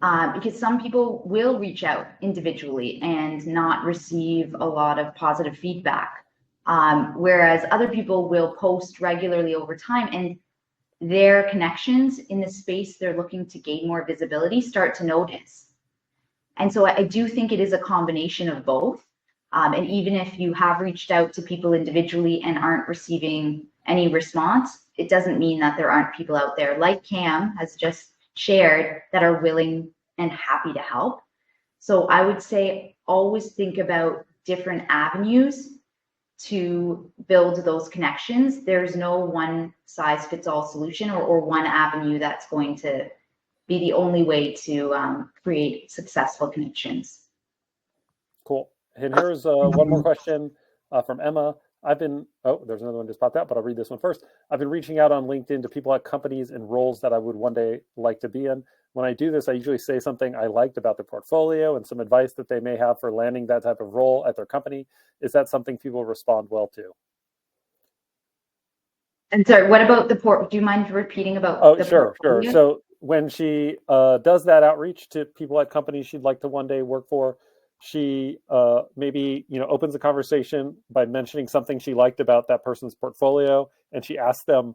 because some people will reach out individually and not receive a lot of positive feedback, whereas other people will post regularly over time, and their connections in the space they're looking to gain more visibility start to notice. And so I do think it is a combination of both. And even if you have reached out to people individually and aren't receiving any response, it doesn't mean that there aren't people out there like Cam has just shared that are willing and happy to help. So I would say always think about different avenues to build those connections. There's no one size fits all solution or one avenue that's going to be the only way to create successful connections. Cool. And here's one more question from Emma. There's another one just popped out, but I'll read this one first. I've been reaching out on LinkedIn to people at companies and roles that I would one day like to be in. When I do this, I usually say something I liked about their portfolio and some advice that they may have for landing that type of role at their company. Is that something people respond well to? And sorry, what about do you mind repeating about the portfolio? Sure. So when she does that outreach to people at companies she'd like to one day work for, she maybe opens a conversation by mentioning something she liked about that person's portfolio, and she asks them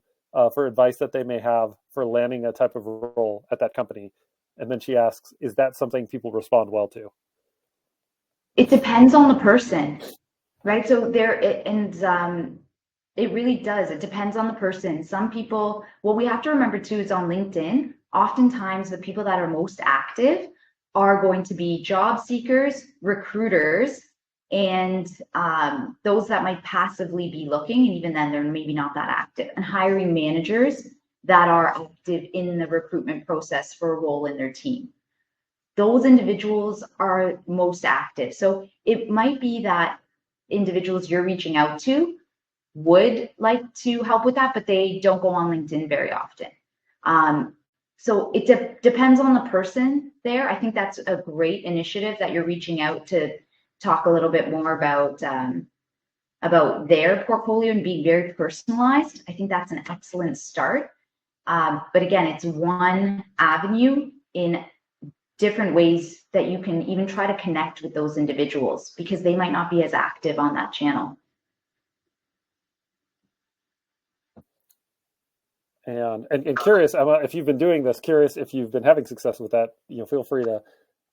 for advice that they may have for landing a type of role at that company. And then she asks, is that something people respond well to? It depends on the person, right? So it really does. It depends on the person. Some people, what we have to remember too is on LinkedIn, oftentimes the people that are most active are going to be job seekers, recruiters, and those that might passively be looking, and even then they're maybe not that active, and hiring managers that are active in the recruitment process for a role in their team. Those individuals are most active. So it might be that individuals you're reaching out to would like to help with that, but they don't go on LinkedIn very often. So it depends on the person there. I think that's a great initiative that you're reaching out to talk a little bit more about their portfolio and being very personalized. I think that's an excellent start. But again, it's one avenue in different ways that you can even try to connect with those individuals because they might not be as active on that channel. And curious, Emma, if you've been doing this, curious if you've been having success with that, feel free to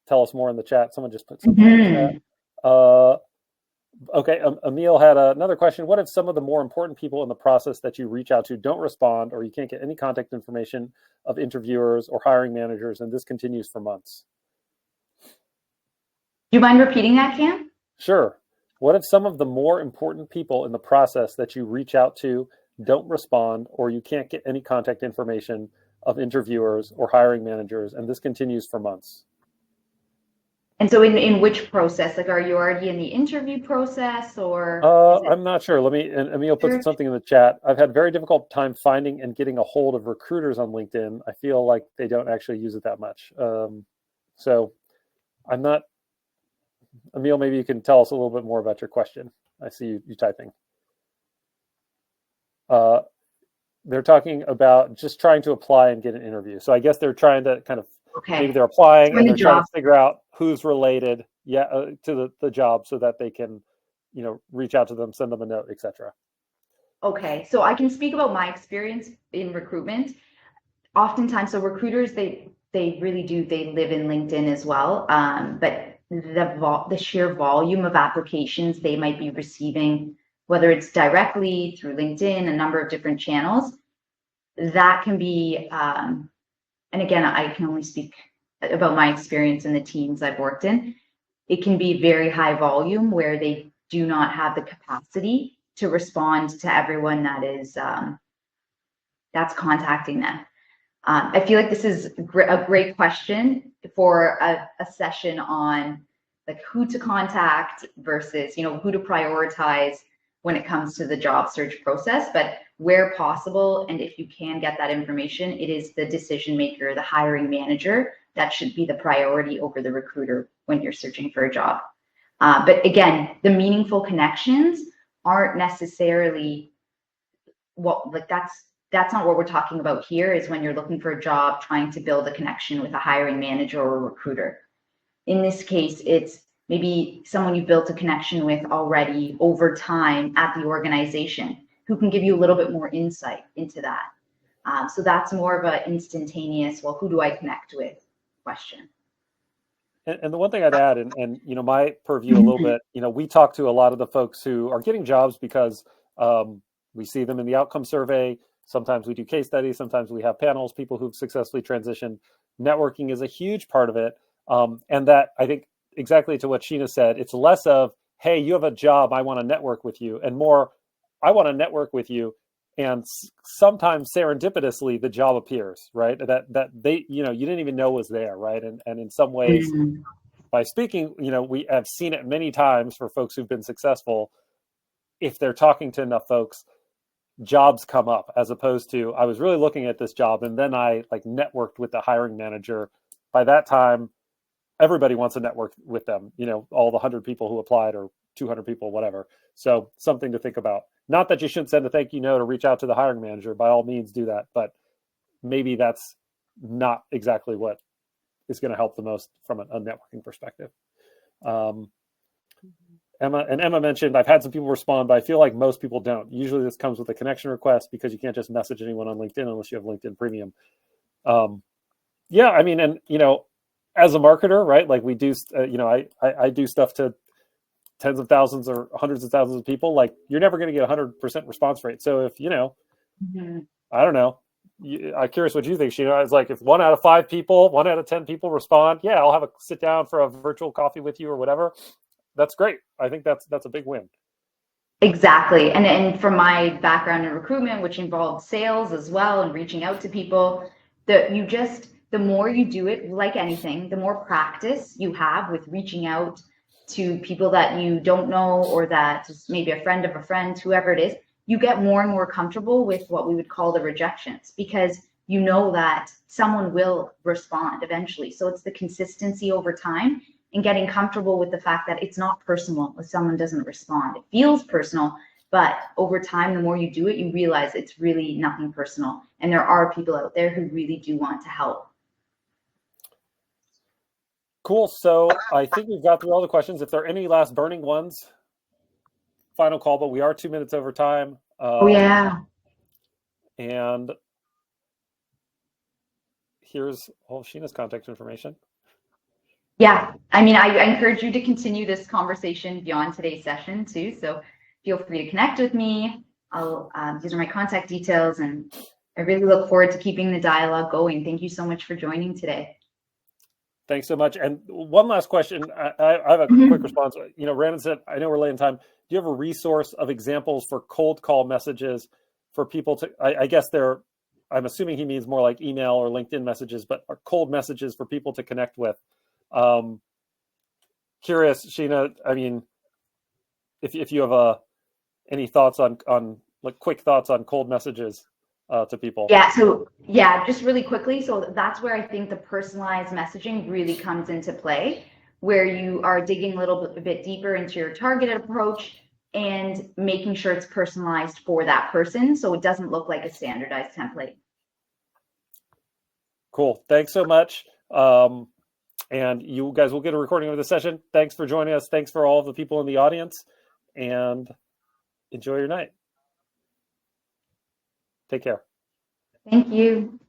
tell us more in the chat. Someone just put something in the chat. Okay, Emil had another question. What if some of the more important people in the process that you reach out to don't respond, or you can't get any contact information of interviewers or hiring managers, and this continues for months? Do you mind repeating that, Cam? Sure. What if some of the more important people in the process that you reach out to don't respond, or you can't get any contact information of interviewers or hiring managers, and this continues for months? And so in which process? Like, are you already in the interview process, or is it I'm not sure. And Emil put search? something in the chat. I've had very difficult time finding and getting a hold of recruiters on LinkedIn. I feel like they don't actually use it that much. So I'm not, Emil, maybe you can tell us a little bit more about your question. I see you typing. They're talking about just trying to apply and get an interview. So I guess they're trying to kind of, maybe Okay. they're applying So in and the they're trying job. to figure out who's related to the job so that they can, reach out to them, send them a note, etc. Okay. So I can speak about my experience in recruitment. Oftentimes, so recruiters, they really do, they live in LinkedIn as well. But the sheer volume of applications they might be receiving, whether it's directly through LinkedIn, a number of different channels, that can be, and again, I can only speak about my experience in the teams I've worked in. It can be very high volume where they do not have the capacity to respond to everyone that's contacting them. I feel like this is a great question for a session on like who to contact versus, who to prioritize when it comes to the job search process. But where possible, and if you can get that information, it is the decision maker, the hiring manager, that should be the priority over the recruiter when you're searching for a job. But again, the meaningful connections aren't necessarily that's not what we're talking about here. Is when you're looking for a job, trying to build a connection with a hiring manager or a recruiter. In this case, it's maybe someone you built a connection with already over time at the organization who can give you a little bit more insight into that. So that's more of an instantaneous, well, who do I connect with question. And the one thing I'd add, and my purview a little bit, we talk to a lot of the folks who are getting jobs because we see them in the outcome survey. Sometimes we do case studies. Sometimes we have panels, people who've successfully transitioned. Networking is a huge part of it. And that, I think, exactly to what Shena said, it's less of, hey, you have a job, I want to network with you, and more, I want to network with you. And sometimes serendipitously, the job appears, right? That they, you didn't even know was there, right? And in some ways, by speaking, we have seen it many times for folks who've been successful. If they're talking to enough folks, jobs come up, as opposed to, I was really looking at this job and then I like networked with the hiring manager. By that time, everybody wants to network with them, all the 100 people who applied or 200 people, whatever. So something to think about. Not that you shouldn't send a thank you note or reach out to the hiring manager. By all means, do that. But maybe that's not exactly what is going to help the most from a networking perspective. Emma mentioned, I've had some people respond, but I feel like most people don't. Usually this comes with a connection request because you can't just message anyone on LinkedIn unless you have LinkedIn Premium. Yeah, I mean, and, as a marketer, right, like we do, I do stuff to tens of thousands or hundreds of thousands of people. Like, you're never going to get 100% response rate. So if, I don't know, I'm curious what you think, Shena. It's like if 1 out of 5 people, 1 out of 10 people respond, yeah, I'll have a sit down for a virtual coffee with you or whatever. That's great. I think that's a big win. Exactly. And from my background in recruitment, which involved sales as well and reaching out to people, the more you do it, like anything, the more practice you have with reaching out to people that you don't know, or that is maybe a friend of a friend, whoever it is, you get more and more comfortable with what we would call the rejections, because you know that someone will respond eventually. So it's the consistency over time and getting comfortable with the fact that it's not personal if someone doesn't respond. It feels personal, but over time, the more you do it, you realize it's really nothing personal. And there are people out there who really do want to help. Cool. So I think we've got through all the questions. If there are any last burning ones, final call, but we are 2 minutes over time. Oh, yeah. And here's all Sheena's contact information. Yeah, I mean, I encourage you to continue this conversation beyond today's session too. So feel free to connect with me. These are my contact details, and I really look forward to keeping the dialogue going. Thank you so much for joining today. Thanks so much. And one last question. I have a quick response. Randon said, I know we're late in time. Do you have a resource of examples for cold call messages for people to, I guess I'm assuming he means more like email or LinkedIn messages, but are cold messages for people to connect with. curious, Sheena, I mean, if you have any thoughts on like quick thoughts on cold messages to people. Yeah, so yeah, just really quickly. So that's where I think the personalized messaging really comes into play, where you are digging a bit deeper into your targeted approach and making sure it's personalized for that person so it doesn't look like a standardized template. Cool. Thanks so much. And you guys will get a recording of the session. Thanks for joining us. Thanks for all of the people in the audience, and enjoy your night. Take care. Thank you.